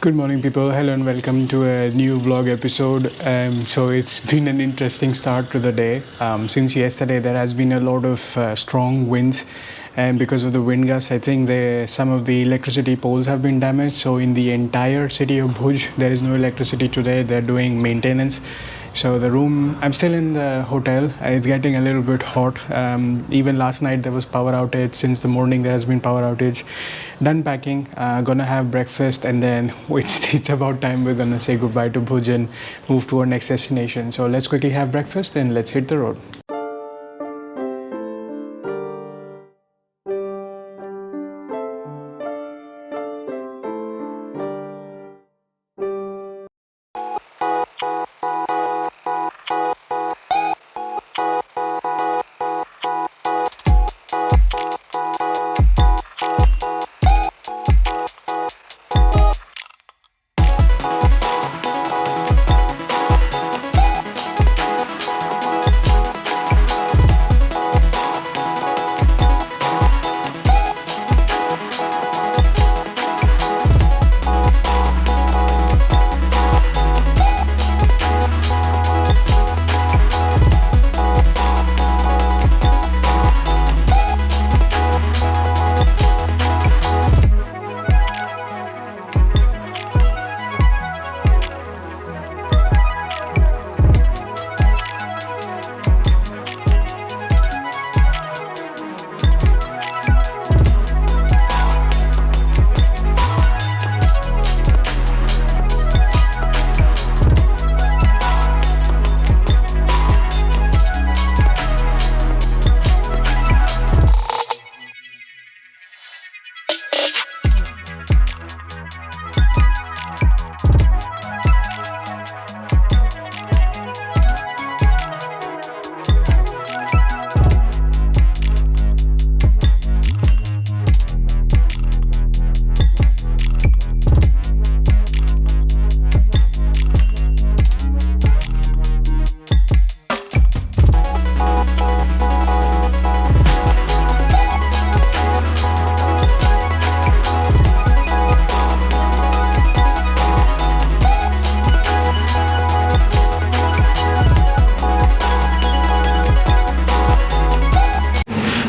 Good morning, people. Hello, and welcome to a new vlog episode. So it's been an interesting start to the day. Since yesterday, there has been a lot of strong winds, and because of the wind gusts, I think some of the electricity poles have been damaged. So in the entire city of Bhuj, there is no electricity today. They're doing maintenance. So the room, I'm still in the hotel. It's getting a little bit hot. Even last night there was power outage. Since the morning there has been power outage. Done packing. Gonna have breakfast, and then it's about time we're gonna say goodbye to Bhuj and move to our next destination. So let's quickly have breakfast and let's hit the road.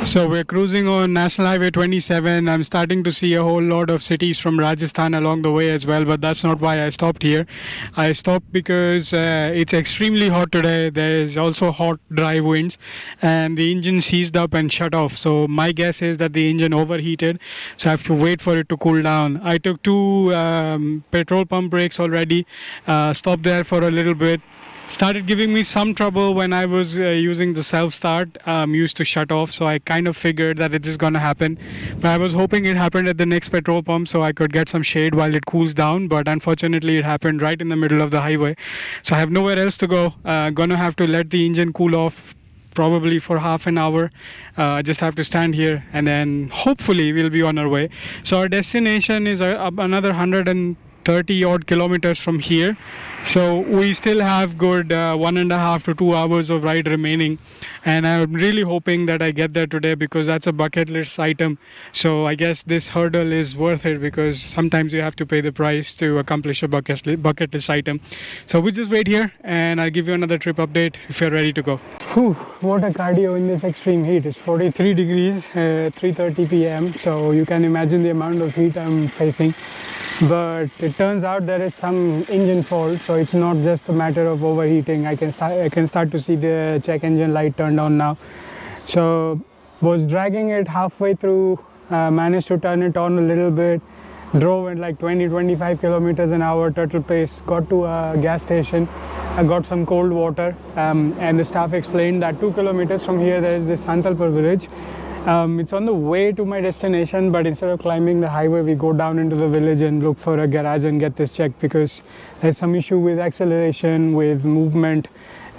So we're cruising on National Highway 27. I'm starting to see a whole lot of cities from Rajasthan along the way as well, but that's not why I stopped here. I stopped because it's extremely hot today. There's also hot, dry winds, and the engine seized up and shut off. So my guess is that the engine overheated, so I have to wait for it to cool down. I took two petrol pump breaks already, stopped there for a little bit. Started giving me some trouble when I was using the self start, used to shut off, so I kind of figured that it's just gonna happen, but I was hoping it happened at the next petrol pump so I could get some shade while it cools down, but unfortunately it happened right in the middle of the highway, so I have nowhere else to go. Gonna have to let the engine cool off probably for half an hour. Just have to stand here and then hopefully we'll be on our way. So our destination is another 130 odd kilometers from here, so we still have good 1.5 to 2 hours of ride remaining, and I'm really hoping that I get there today because that's a bucket list item. So I guess this hurdle is worth it because sometimes you have to pay the price to accomplish a bucket list item. So we just wait here and I'll give you another trip update if you're ready to go. Whew, what a cardio in this extreme heat. It's 43 degrees, 3:30 p.m. So you can imagine the amount of heat I'm facing. But it turns out there is some engine fault, so it's not just a matter of overheating. I can start to see the check engine light turned on now. So was dragging it halfway through, managed to turn it on a little bit, drove at like 20-25 kilometers an hour turtle pace, got to a gas station. I got some cold water, and the staff explained that 2 kilometers from here there is this Santalpur village. It's on the way to my destination, but instead of climbing the highway, we go down into the village and look for a garage and get this checked because there's some issue with acceleration, with movement,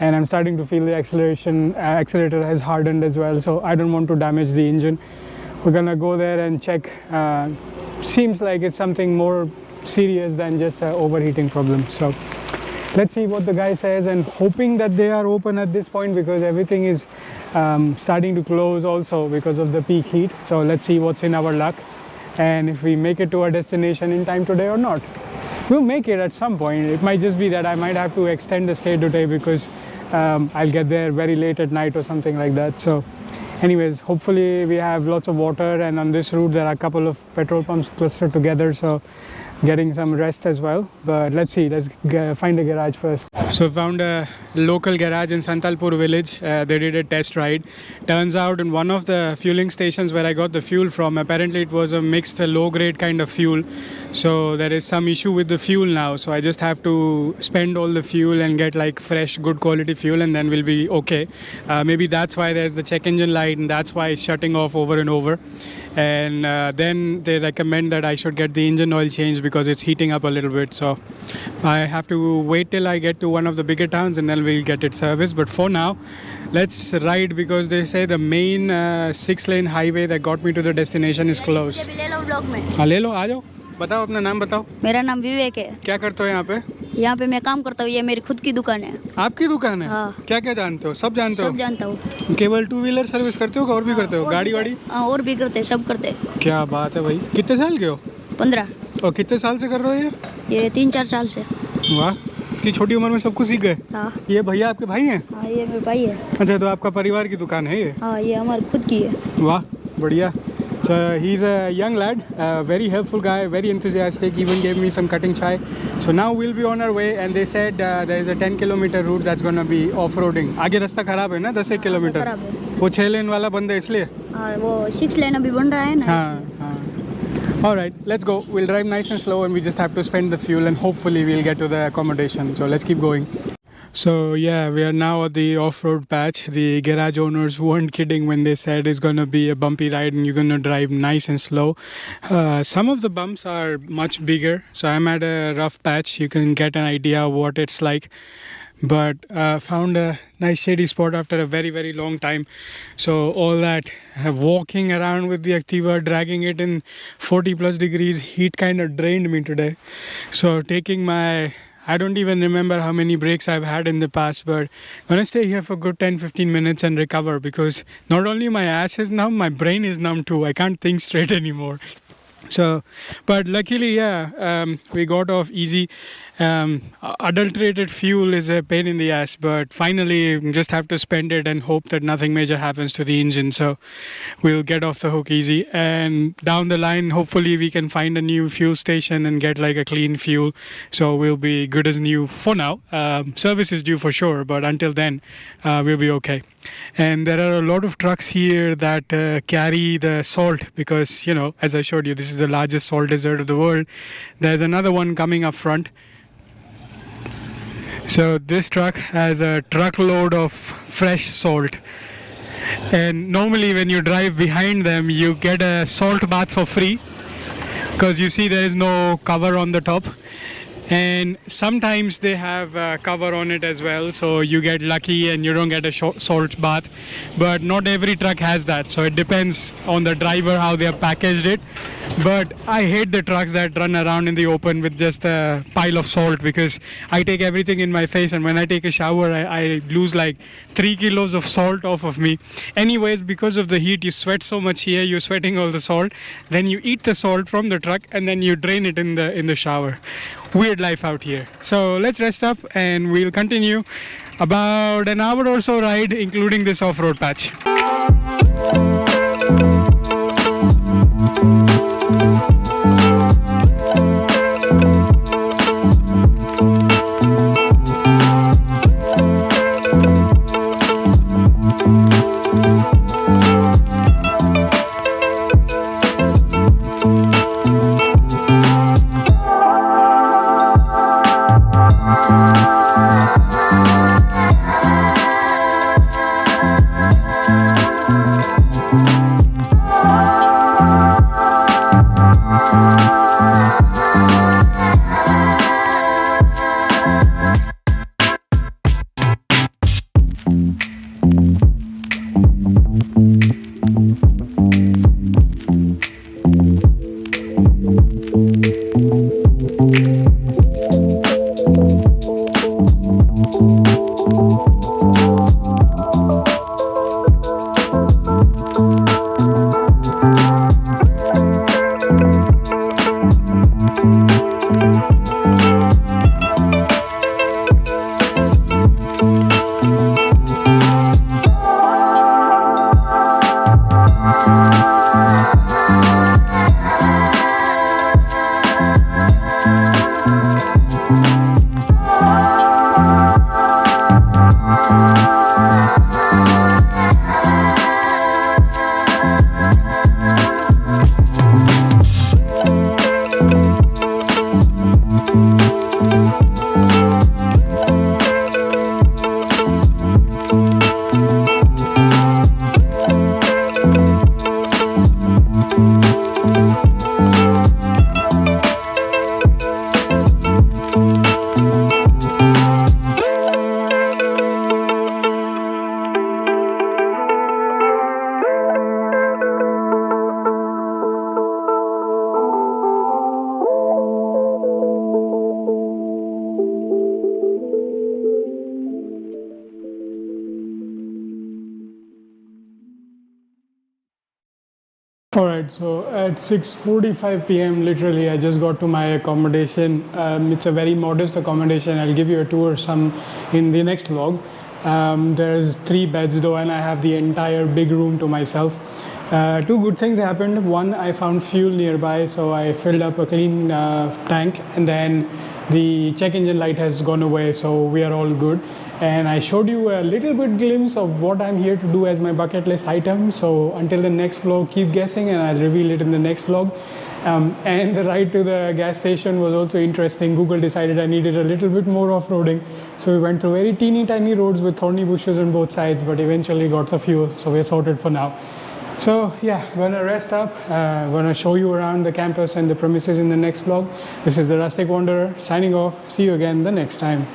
and I'm starting to feel the accelerator has hardened as well, so I don't want to damage the engine. We're gonna go there and check. Seems like it's something more serious than just an overheating problem. So let's see what the guy says, and hoping that they are open at this point because everything is starting to close also because of the peak heat. So let's see what's in our luck and if we make it to our destination in time today or not. We'll make it at some point. It might just be that I might have to extend the stay today because I'll get there very late at night or something like that. So anyways, hopefully we have lots of water, and on this route there are a couple of petrol pumps clustered together, so getting some rest as well. But let's see, let's find a garage first. So found a local garage in Santalpur village. They did a test ride. Turns out in one of the fueling stations where I got the fuel from, apparently it was a mixed low grade kind of fuel. So there is some issue with the fuel now. So I just have to spend all the fuel and get like fresh, good quality fuel, and then we'll be okay. Maybe that's why there's the check engine light, and that's why it's shutting off over and over. And then they recommend that I should get the engine oil changed because it's heating up a little bit. So I have to wait till I get to one of the bigger towns and then we'll get it serviced. But for now, let's ride because they say the main 6-lane highway that got me to the destination is closed. हाँ ले लो, आ जाओ, बताओ अपना नाम बताओ. मेरा नाम विवेक है. क्या करते हो यहाँ पे? यहाँ पे मैं काम करता हूँ. ये मेरी खुद की दुकान है. आपकी दुकान है? हाँ. क्या क्या जानते हो? सब जानते हो? सब जानता हूँ. केवल 2-व्हीलर सर्विस करते हो और भी करते हो? गाड़ी वाड़ी? हाँ, और भी करते, सब करते. क्या बात है भाई. कितने साल के हो? 15. और कितने साल से कर रहे हो ये 3-4 साल से. वाह, इतनी छोटी उम्र में सब कुछ सीख गए. हाँ. ये भैया आपके भाई हैं? हाँ, ये मेरे भाई है. अच्छा, तो आपका परिवार की दुकान है ये? हाँ, ये हमारी खुद की है. वाह, बढ़िया. So he's a young lad, very helpful guy, very enthusiastic, even gave me some cutting chai. So now we'll be on our way, and they said there is a 10-kilometer route that's going to be off-roading. आगे रास्ता खराब है ना, 10 kilometre. वो 6 लेन वाला बंद है इसलिए. हाँ, वो 6 लेन अभी बन रहा है ना. हाँ हाँ. All right, let's go. We'll drive nice and slow, and we just have to spend the fuel, and hopefully we'll get to the accommodation. So let's keep going. So yeah, we are now at the off-road patch. The garage owners weren't kidding when they said it's going to be a bumpy ride and you're going to drive nice and slow. Some of the bumps are much bigger, so I'm at a rough patch. You can get an idea of what it's like. But found a nice shady spot after a very, very long time. So all that walking around with the Activa, dragging it in 40 plus degrees heat kind of drained me today. So taking my, I don't even remember how many breaks I've had in the past, but I'm gonna stay here for a good 10-15 minutes and recover, because not only my ass is numb, my brain is numb too. I can't think straight anymore. So, but luckily, we got off easy. Adulterated fuel is a pain in the ass, but finally just have to spend it and hope that nothing major happens to the engine. So we'll get off the hook easy, and down the line hopefully we can find a new fuel station and get like a clean fuel, so we'll be good as new for now. Service is due for sure, but until then we'll be okay. And there are a lot of trucks here that carry the salt, because, you know, as I showed you, this is the largest salt desert of the world. There's another one coming up front. So this truck has a truckload of fresh salt, and normally when you drive behind them you get a salt bath for free, because you see there is no cover on the top, and sometimes they have a cover on it as well, so you get lucky and you don't get a salt bath. But not every truck has that, so it depends on the driver how they have packaged it. But I hate the trucks that run around in the open with just a pile of salt, because I take everything in my face, and when I take a shower I lose like 3 kilos of salt off of me. Anyways, because of the heat you sweat so much here, you're sweating all the salt, then you eat the salt from the truck and then you drain it in the shower. Weird life out here. So let's rest up and we'll continue about an hour or so ride, including this off-road patch. All right, so at 6:45 p.m., literally, I just got to my accommodation. It's a very modest accommodation. I'll give you a tour some in the next vlog. There's 3 beds though, and I have the entire big room to myself. Two good things happened. One, I found fuel nearby, so I filled up a clean tank, and then the check engine light has gone away, so we are all good. And I showed you a little bit glimpse of what I'm here to do as my bucket list item. So until the next vlog, keep guessing, and I'll reveal it in the next vlog. And the ride to the gas station was also interesting. Google decided I needed a little bit more off-roading, so we went through very teeny tiny roads with thorny bushes on both sides, but eventually got the fuel, so we're sorted for now. So yeah, gonna rest up, gonna show you around the campus and the premises in the next vlog. This is the Rustic Wanderer signing off. See you again the next time.